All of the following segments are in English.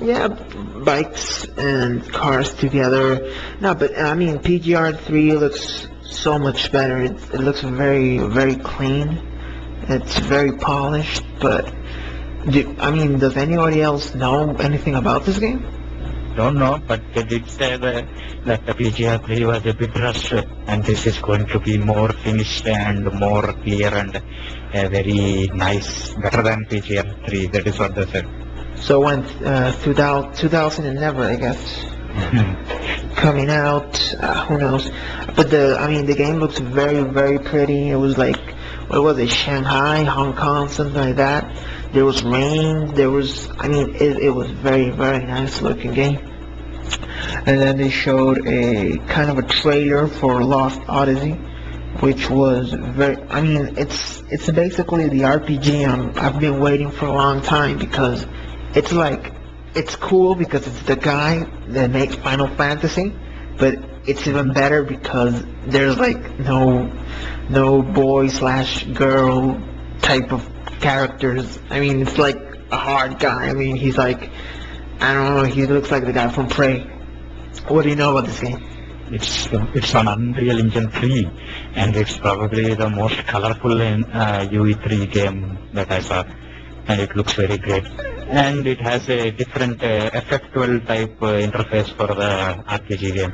Yeah, bikes and cars together. No, but I mean, PGR3 looks so much better. It looks very, very clean. It's very polished. But I mean, does anybody else know anything about this game? Don't know, but they did say that the PGR3 was a bit rushed, and this is going to be more finished and more clear and very nice, better than PGR3. That is what they said. So when 2000 and never, I guess, coming out, who knows? But I mean, the game looks very, very pretty. It was like, what was it, Shanghai, Hong Kong, something like that. There was rain. I mean, it was very, very nice looking game. And then they showed a kind of a trailer for Lost Odyssey, which was I mean, it's basically the RPG I've been waiting for a long time, because it's like, it's cool because it's the guy that makes Final Fantasy, but it's even better because there's like no boy slash girl type of characters. I mean, it's like a hard guy. I mean, he's like, I don't know, he looks like the guy from Prey. What do you know about this game? It's an Unreal Engine 3, and it's probably the most colorful UE3 game that I saw, and it looks very great. And it has a different FF12 type interface for the RPG game.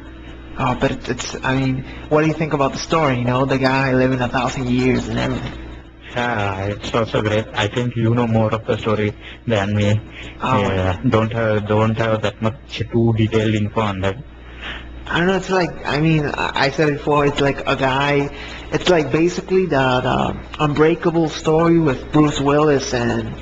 Oh, but I mean, what do you think about the story? You know, the guy living 1,000 years and everything. Yeah, it's also great. I think you know more of the story than me. Don't have that much too detailed info on that. I don't know, it's like, I mean, I said it before, it's like a guy, it's like basically the Unbreakable story with Bruce Willis and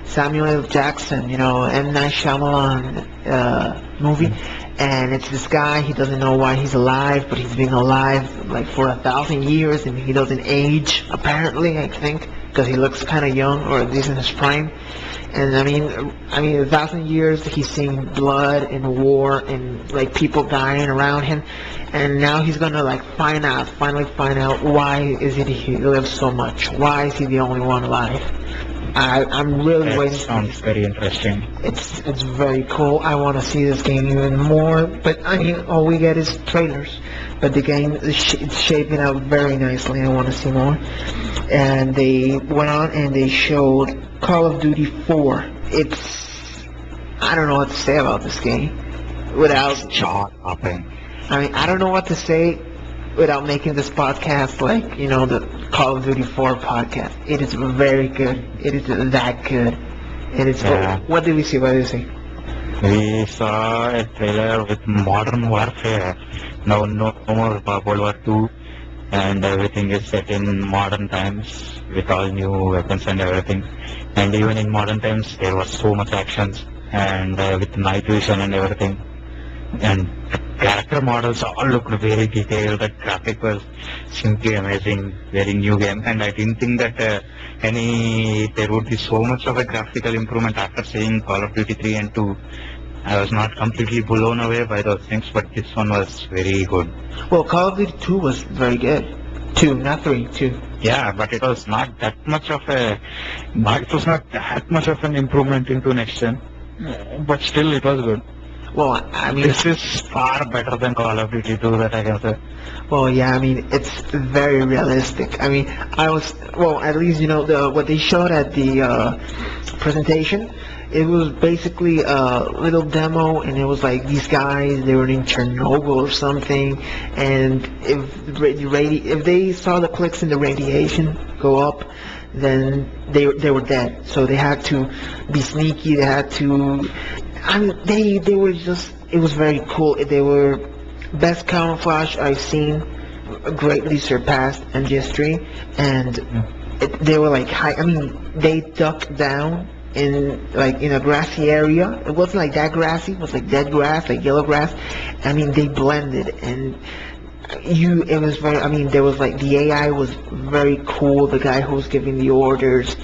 Samuel L. Jackson, you know, M. Night Shyamalan movie. And it's this guy, he doesn't know why he's alive, but he's been alive like for 1,000 years, and he doesn't age, apparently, I think, because he looks kind of young, or at least in his prime. And I mean, 1,000 years, he's seen blood and war and like people dying around him, and now he's gonna like finally find out why is it he lives so much? Why is he the only one alive? I'm really waiting. Sounds very interesting. It's very cool. I want to see this game even more, but I mean, all we get is trailers. But the game it's shaping up very nicely. I want to see more. And they went on and they showed Call of Duty 4. I don't know what to say about this game without Jaw-dropping. I mean, I don't know what to say without making this podcast like, you know, the Call of Duty 4 podcast. It is very good. It is that good. It is. Yeah. What did we see? What did we see? We saw a trailer with modern warfare. No more World War II, and everything is set in modern times with all new weapons and everything. And even in modern times, there was so much actions, and with night vision and everything. And character models all looked very detailed. The graphic was simply amazing. Very new game, and I didn't think that there would be so much of a graphical improvement after seeing Call of Duty 3 and 2. I was not completely blown away by those things, but this one was very good. Well, Call of Duty 2 was very good. 2, not 3, 2. Yeah, but it was not that much of an improvement into next gen. But still, it was good. Well, I mean, This is far better than Call of Duty 2, that I can say. well, yeah, I mean, it's very realistic. I mean, at least, you know, what they showed at the presentation, it was basically a little demo, and it was like these guys, they were in Chernobyl or something, and if they saw the clicks in the radiation go up, then they were dead. So they had to be sneaky. They had to. I mean, they were just. It was very cool. They were best camouflage I've seen, greatly surpassed MGS3, and they were like high. I mean, they ducked down in a grassy area. It wasn't like that grassy. It was like dead grass, like yellow grass. I mean, they blended, and it was very. I mean, there was like the AI was very cool. The guy who was giving the orders.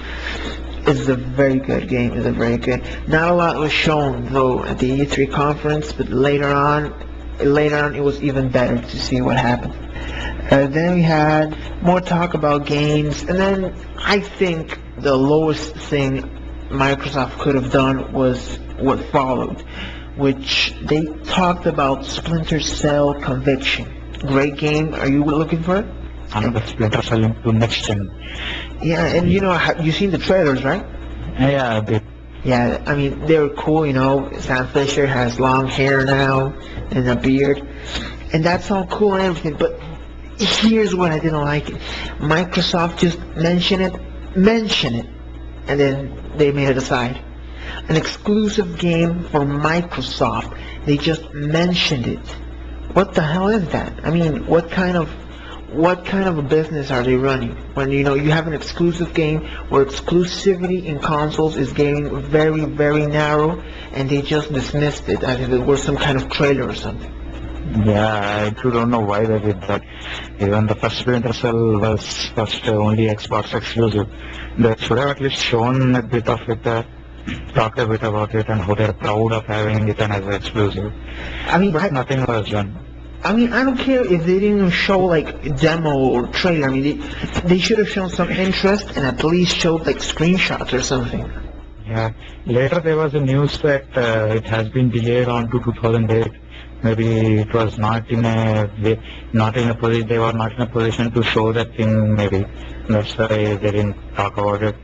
It's a very good game. It's a very good. Not a lot was shown though at the E3 conference, but later on it was even better to see what happened. Then we had more talk about games, and then I think the lowest thing Microsoft could have done was what followed, which they talked about Splinter Cell Conviction. Great game. Are you looking for it? Another Splinter Cell into next gen. Yeah, and you seen the trailers, right? Yeah, a bit. Yeah, I mean, they were cool, Sam Fisher has long hair now and a beard, and that's all cool and everything, but here's what I didn't like it. Microsoft just mention it, and then they made it aside. An exclusive game for Microsoft, they just mentioned it. What the hell is that? I mean, what kind of a business are they running when you have an exclusive game where exclusivity in consoles is getting very, very narrow, and they just dismissed it as if it were some kind of trailer or something? Yeah, I too don't know why they did that. Even the first Splinter Cell was first only Xbox exclusive. They should have at least shown a bit of it, talked a bit about it, and how they're proud of having it as an exclusive. I mean, But nothing was done. I mean, I don't care if they didn't even show like demo or trailer. I mean, they should have shown some interest and at least showed like screenshots or something. Yeah. Later there was a news that it has been delayed on to 2008. Maybe it was not in a position. They were not in a position to show that thing. Maybe that's why they didn't talk about it.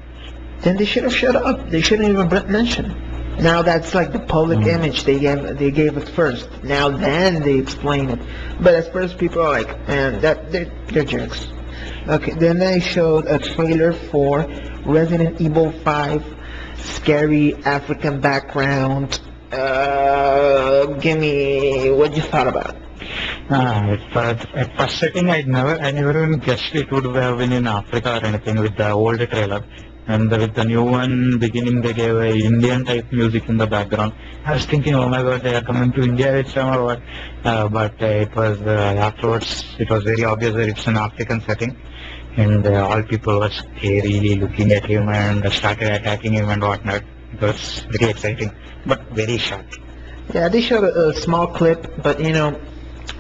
Then they should have shut up. They shouldn't even mention it. Now that's like the public image they gave it first. Now then they explain it. But at first people are like, man, they're jerks. Okay, then they showed a trailer for Resident Evil 5, scary African background. Give me what you thought about it. At first setting, I never even guessed it would have been in Africa or anything with the old trailer. And with the new one beginning, they gave a Indian type music in the background. I was thinking, oh my god, they are coming to India this time or what? But it was afterwards, it was very obvious that it's an African setting. And all people were scarily looking at him and started attacking him and whatnot. It was very exciting, but very short. Yeah, they showed a small clip, but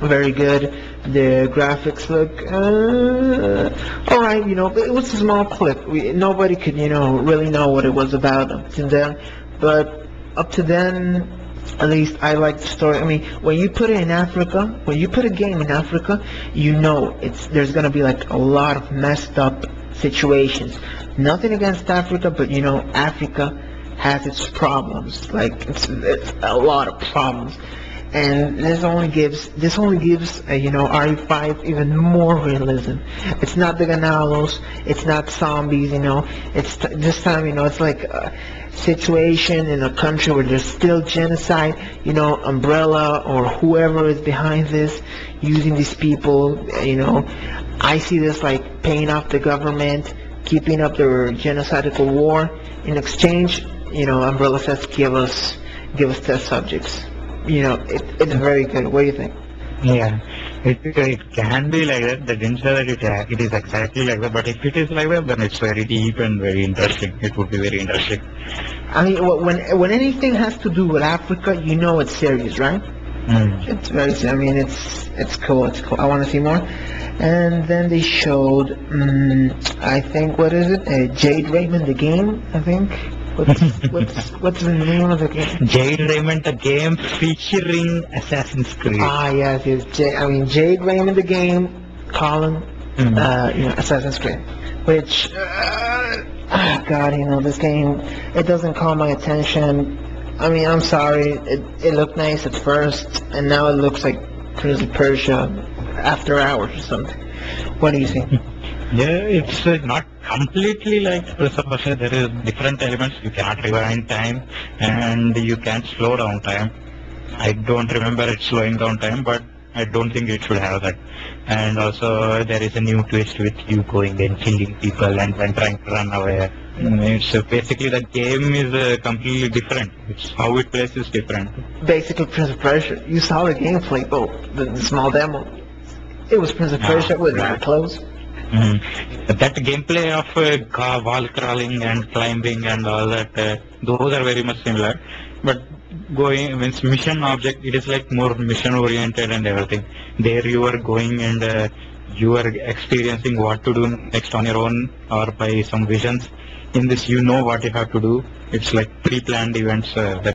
very good. The graphics look alright, but it was a small clip. Nobody could, really know what it was about up to then. But up to then, at least I like the story. I mean, when you put it in Africa, when you put a game in Africa, there's gonna be like a lot of messed up situations. Nothing against Africa, but Africa has its problems. Like it's a lot of problems. And this only gives RE5 even more realism. It's not the Ganalos, it's not zombies, it's this time, it's like a situation in a country where there's still genocide, Umbrella or whoever is behind this, using these people, I see this like paying off the government, keeping up their genocidal war. In exchange, Umbrella says give us test subjects. It's very good. What do you think? Yeah, it can be like that. They didn't say that it is exactly like that, but if it is like that, then it's very deep and very interesting. It would be very interesting. I mean, when anything has to do with Africa, it's serious, right? It's very serious. I mean, it's cool. It's cool. I want to see more. And then they showed, I think, what is it? Jade Raymond the game, I think. What's the name of the game? Jade Raymond, the game featuring Assassin's Creed. Ah, yes. Jade Raymond, the game, Colin, Assassin's Creed. Which, God, this game, it doesn't call my attention. I mean, I'm sorry, it looked nice at first, and now it looks like Prince of Persia After Hours or something. What do you think? Yeah, it's not completely like Prince of Persia. There is different elements. You cannot rewind time and you can't slow down time. I don't remember it slowing down time, but I don't think it should have that. And also there is a new twist with you going and killing people and then trying to run away. It's basically the game is completely different. It's how it plays is different. Basically Prince of Persia. You saw the gameplay, the small demo. It was Prince of Persia with that clothes. That gameplay of wall crawling and climbing and all that, those are very much similar. But means mission object, it is like more mission oriented and everything. There you are going and you are experiencing what to do next on your own or by some visions. In this, you know what you have to do. It's like pre-planned events that